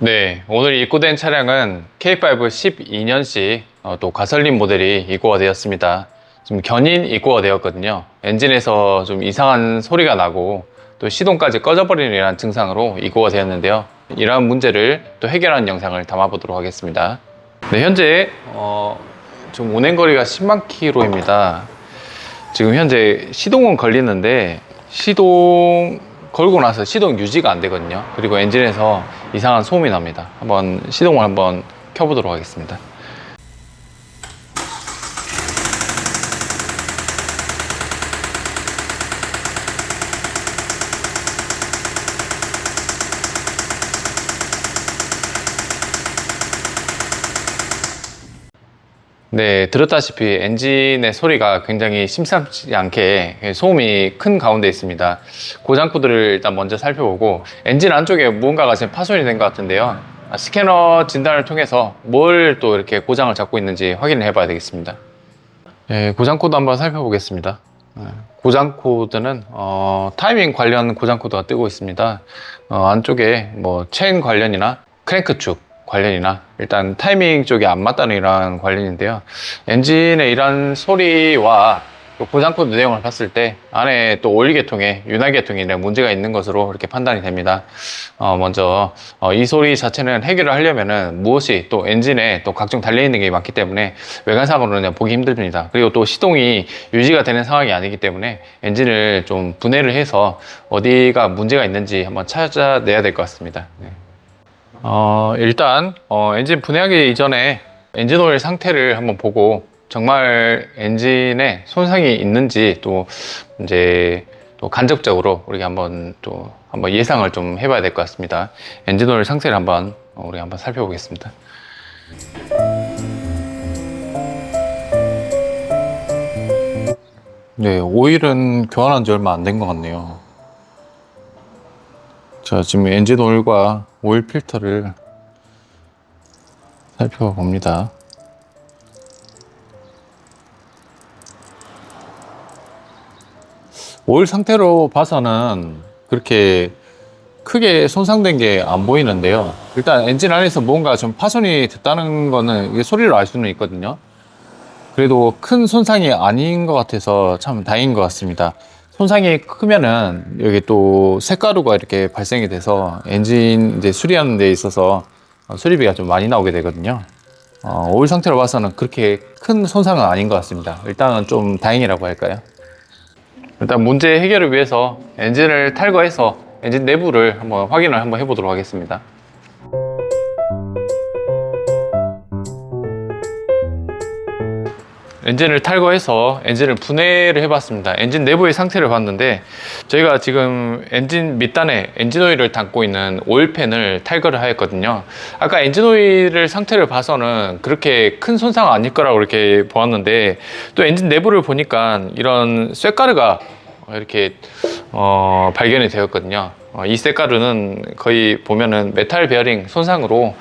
네, 오늘 입고된 차량은 K5 12년식 또 가솔린 모델이 입고가 되었습니다. 지금 견인 입고가 되었거든요. 엔진에서 좀 이상한 소리가 나고 또 시동까지 꺼져버리는 이런 증상으로 입고가 되었는데요. 이러한 문제를 또 해결하는 영상을 담아보도록 하겠습니다. 네, 현재 좀 운행거리가 10만 킬로입니다. 지금 현재 시동은 걸리는데 시동 걸고 나서 시동 유지가 안 되거든요. 그리고 엔진에서 이상한 소음이 납니다. 한번 시동을 한번 켜보도록 하겠습니다. 네, 들었다시피 엔진의 소리가 굉장히 심상치 않게 소음이 큰 가운데 있습니다. 고장 코드를 일단 먼저 살펴보고 엔진 안쪽에 무언가가 지금 파손이 된 것 같은데요. 스캐너 진단을 통해서 뭘 또 이렇게 고장을 잡고 있는지 확인을 해봐야 되겠습니다. 네, 고장 코드 한번 살펴보겠습니다. 고장 코드는 타이밍 관련 고장 코드가 뜨고 있습니다. 안쪽에 뭐 체인 관련이나 크랭크 축 관련이나 일단 타이밍 쪽이 안 맞다는 이런 관련인데요. 엔진의 이런 소리와 고장 코드 내용을 봤을 때 안에 또 오일 계통에 윤활 계통에 문제가 있는 것으로 이렇게 판단이 됩니다. 먼저 이 소리 자체는 해결을 하려면은 무엇이 또 엔진에 또 각종 달려 있는 게 많기 때문에 외관상으로는 보기 힘듭니다. 그리고 또 시동이 유지가 되는 상황이 아니기 때문에 엔진을 좀 분해를 해서 어디가 문제가 있는지 한번 찾아내야 될 것 같습니다. 네. 일단 엔진 분해하기 이전에 엔진 오일 상태를 한번 보고 정말 엔진에 손상이 있는지 또 이제 또 간접적으로 우리가 한번 예상을 좀 해봐야 될 것 같습니다. 엔진 오일 상태를 한번 우리 한번 살펴보겠습니다. 네, 오일은 교환한 지 얼마 안 된 것 같네요. 자, 지금 엔진 오일과 오일 필터를 살펴봅니다. 오일 상태로 봐서는 그렇게 크게 손상된 게 안 보이는데요. 일단 엔진 안에서 뭔가 좀 파손이 됐다는 거는 이게 소리로 알 수는 있거든요. 그래도 큰 손상이 아닌 것 같아서 참 다행인 것 같습니다. 손상이 크면은 여기 또 쇳가루가 이렇게 발생이 돼서 엔진 이제 수리하는 데 있어서 수리비가 좀 많이 나오게 되거든요. 오일 상태로 봐서는 그렇게 큰 손상은 아닌 것 같습니다. 일단은 좀 다행이라고 할까요? 일단 문제 해결을 위해서 엔진을 탈거해서 엔진 내부를 한번 확인을 한번 해보도록 하겠습니다. 엔진을 탈거해서 엔진을 분해를 해봤습니다. 엔진 내부의 상태를 봤는데 저희가 지금 엔진 밑단에 엔진 오일을 담고 있는 오일팬을 탈거를 하였거든요. 아까 엔진 오일을 상태를 봐서는 그렇게 큰 손상 아닐 거라고 이렇게 보았는데 또 엔진 내부를 보니까 이런 쇳가루가 이렇게 발견이 되었거든요. 이 쇳가루는 거의 보면은 메탈 베어링 손상으로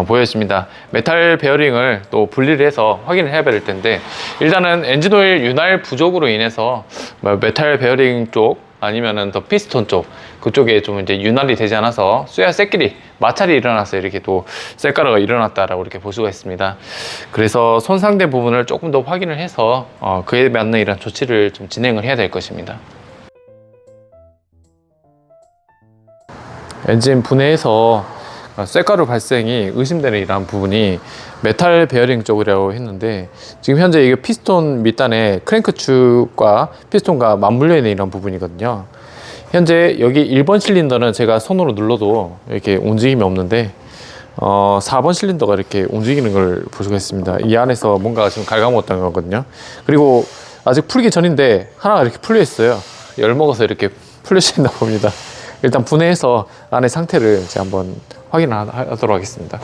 보여집니다. 메탈 베어링을 또 분리를 해서 확인을 해야 될 텐데 일단은 엔진 오일 윤활 부족으로 인해서 메탈 베어링 쪽 아니면은 더 피스톤 쪽 그쪽에 좀 이제 윤활이 되지 않아서 쇠와 쇳끼리 마찰이 일어나서 이렇게 또 쇳가루가 일어났다라고 이렇게 볼 수가 있습니다. 그래서 손상된 부분을 조금 더 확인을 해서 그에 맞는 이런 조치를 좀 진행을 해야 될 것입니다. 엔진 분해에서 쇳가루 발생이 의심되는 이러한 부분이 메탈 베어링 쪽이라고 했는데 지금 현재 이게 피스톤 밑단에 크랭크 축과 피스톤과 맞물려 있는 이런 부분이거든요. 현재 여기 1번 실린더는 제가 손으로 눌러도 이렇게 움직임이 없는데 4번 실린더가 이렇게 움직이는 걸 볼 수가 있습니다. 이 안에서 뭔가 지금 갉아먹었다는 거거든요. 그리고 아직 풀기 전인데 하나가 이렇게 풀려 있어요. 열 먹어서 이렇게 풀려져 있나 봅니다. 일단 분해해서 안의 상태를 제가 한번 확인하도록 하겠습니다.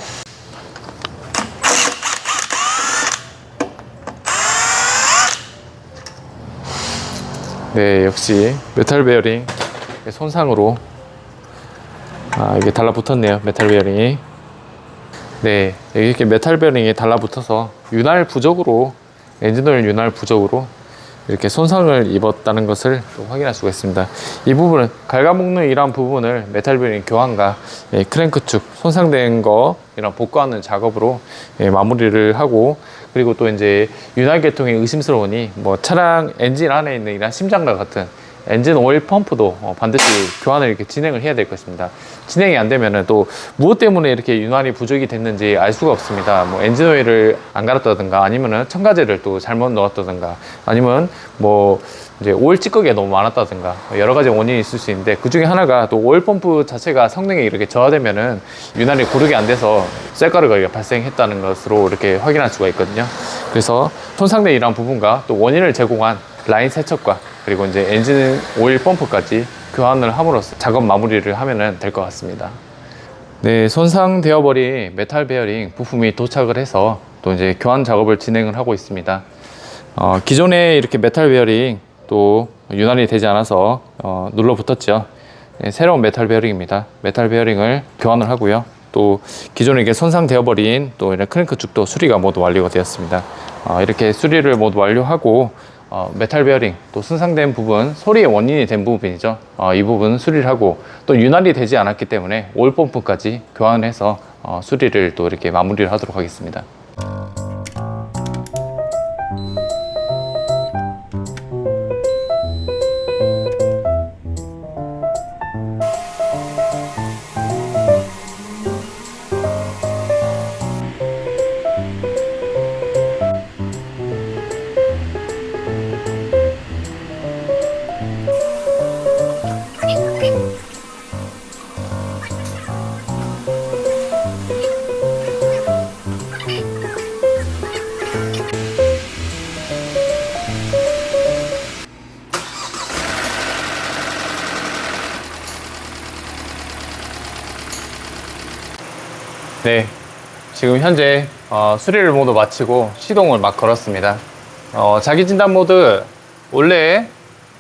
네, 역시 메탈 베어링 손상으로 이게 달라붙었네요. 메탈 베어링이. 네, 이렇게 메탈 베어링이 달라붙어서 윤활 부족으로 엔진오일 윤활 부족으로 이렇게 손상을 입었다는 것을 또 확인할 수가 있습니다. 이 부분은 갉아먹는 이러한 부분을 메탈 베어링 교환과 크랭크 축 손상된 거 이런 복구하는 작업으로 마무리를 하고, 그리고 또 이제 윤활 계통이 의심스러우니 뭐 차량 엔진 안에 있는 이런 심장과 같은 엔진 오일 펌프도 반드시 교환을 이렇게 진행을 해야 될 것입니다. 진행이 안 되면은 또 무엇 때문에 이렇게 윤활이 부족이 됐는지 알 수가 없습니다. 뭐 엔진 오일을 안 갈았다든가, 아니면은 첨가제를 또 잘못 넣었다든가, 아니면 뭐 이제 오일 찌꺼기가 너무 많았다든가, 여러 가지 원인이 있을 수 있는데, 그 중에 하나가 또 오일 펌프 자체가 성능이 이렇게 저하되면은 윤활이 고르게 안 돼서 쇳가루가 발생했다는 것으로 이렇게 확인할 수가 있거든요. 그래서 손상된 이러한 부분과 또 원인을 제공한 라인 세척과 그리고 이제 엔진 오일 펌프까지 교환을 함으로써 작업 마무리를 하면 될 것 같습니다. 네, 손상되어 버린 메탈 베어링 부품이 도착을 해서 또 이제 교환 작업을 진행을 하고 있습니다. 기존에 이렇게 메탈 베어링 또 윤활이 되지 않아서 눌러 붙었죠. 네, 새로운 메탈 베어링입니다. 메탈 베어링을 교환을 하고요. 또 기존에 이게 손상되어 버린 또 이런 크랭크 축도 수리가 모두 완료가 되었습니다. 이렇게 수리를 모두 완료하고 메탈 베어링 또 손상된 부분, 소리의 원인이 된 부분이죠. 이 부분 수리를 하고, 또 윤활이 되지 않았기 때문에 오일 펌프까지 교환해서 수리를 또 이렇게 마무리를 하도록 하겠습니다. 네, 지금 현재 수리를 모두 마치고 시동을 막 걸었습니다. 자기 진단 모드, 원래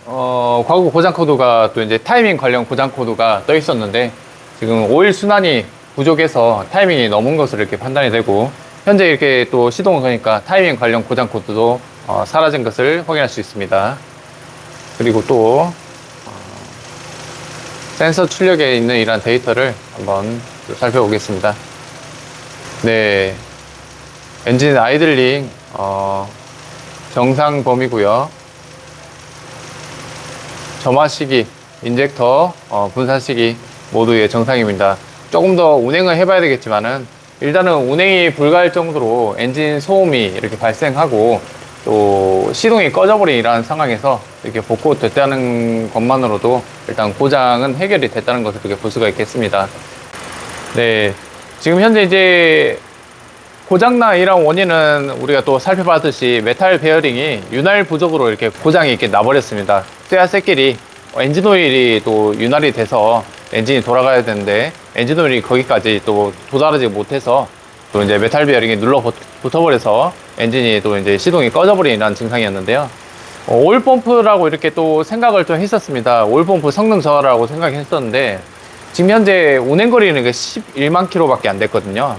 과거 고장 코드가 또 이제 타이밍 관련 고장 코드가 떠 있었는데, 지금 오일 순환이 부족해서 타이밍이 넘은 것으로 이렇게 판단이 되고, 현재 이렇게 또 시동을 거니까 타이밍 관련 고장 코드도 사라진 것을 확인할 수 있습니다. 그리고 또 센서 출력에 있는 이러한 데이터를 한번 살펴보겠습니다. 네, 엔진 아이들링 정상 범위고요. 점화 시기, 인젝터 분산 시기 모두의 정상입니다. 조금 더 운행을 해봐야 되겠지만은, 일단은 운행이 불가할 정도로 엔진 소음이 이렇게 발생하고 또 시동이 꺼져버린 이러한 상황에서 이렇게 복구됐다는 것만으로도 일단 고장은 해결이 됐다는 것을 이렇게 볼 수가 있겠습니다. 네, 지금 현재 이제 고장난 이런 원인은 우리가 또 살펴봤듯이 메탈 베어링이 윤활 부족으로 이렇게 고장이 이렇게 나버렸습니다. 쇠화새끼리 엔진 오일이 또 윤활이 돼서 엔진이 돌아가야 되는데, 엔진 오일이 거기까지 또 도달하지 못해서 또 이제 메탈 베어링이 눌러 붙어버려서 엔진이 또 이제 시동이 꺼져버리는 증상이었는데요. 오일 펌프라고 이렇게 또 생각을 좀 했었습니다. 오일 펌프 성능 저하라고 생각했었는데, 지금 현재 운행거리는 11만 킬로밖에 안 됐거든요.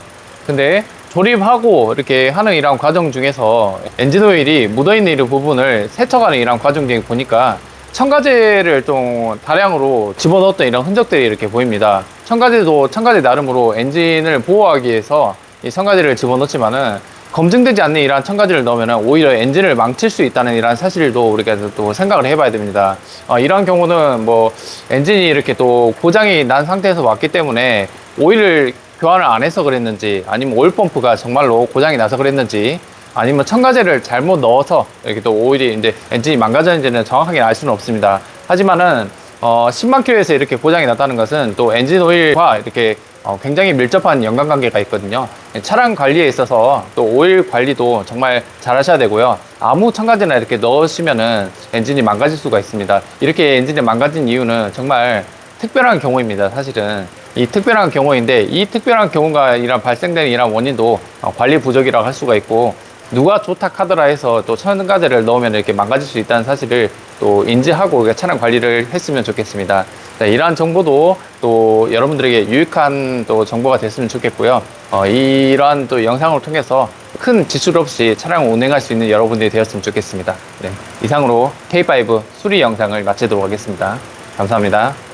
근데 조립하고 이렇게 하는 이런 과정 중에서 엔진 오일이 묻어있는 이런 부분을 세척하는 이런 과정 중에 보니까 첨가제를 좀 다량으로 집어넣었던 이런 흔적들이 이렇게 보입니다. 첨가제도 첨가제 나름으로 엔진을 보호하기 위해서 이 첨가제를 집어넣지만은, 검증되지 않는 이러한 첨가제를 넣으면 오히려 엔진을 망칠 수 있다는 이러한 사실도 우리가 또 생각을 해봐야 됩니다. 이러한 경우는 뭐 엔진이 이렇게 또 고장이 난 상태에서 왔기 때문에 오일을 교환을 안 해서 그랬는지, 아니면 오일 펌프가 정말로 고장이 나서 그랬는지, 아니면 첨가제를 잘못 넣어서 이렇게 또 오일이 이제 엔진이 망가졌는지는 정확하게 알 수는 없습니다. 하지만은 10만 킬로에서 이렇게 고장이 났다는 것은 또 엔진 오일과 이렇게 굉장히 밀접한 연관관계가 있거든요. 차량 관리에 있어서 또 오일 관리도 정말 잘 하셔야 되고요. 아무 첨가제나 이렇게 넣으시면은 엔진이 망가질 수가 있습니다. 이렇게 엔진이 망가진 이유는 정말 특별한 경우입니다. 사실은 이 특별한 경우인데, 이 특별한 경우가 이런 발생되는 이런 원인도 관리 부족이라고 할 수가 있고, 누가 좋다 카더라 해서 또 첨가제를 넣으면 이렇게 망가질 수 있다는 사실을 또 인지하고 차량 관리를 했으면 좋겠습니다. 자, 이러한 정보도 또 여러분들에게 유익한 또 정보가 됐으면 좋겠고요. 이러한 또 영상을 통해서 큰 지출 없이 차량을 운행할 수 있는 여러분들이 되었으면 좋겠습니다. 네, 이상으로 K5 수리 영상을 마치도록 하겠습니다. 감사합니다.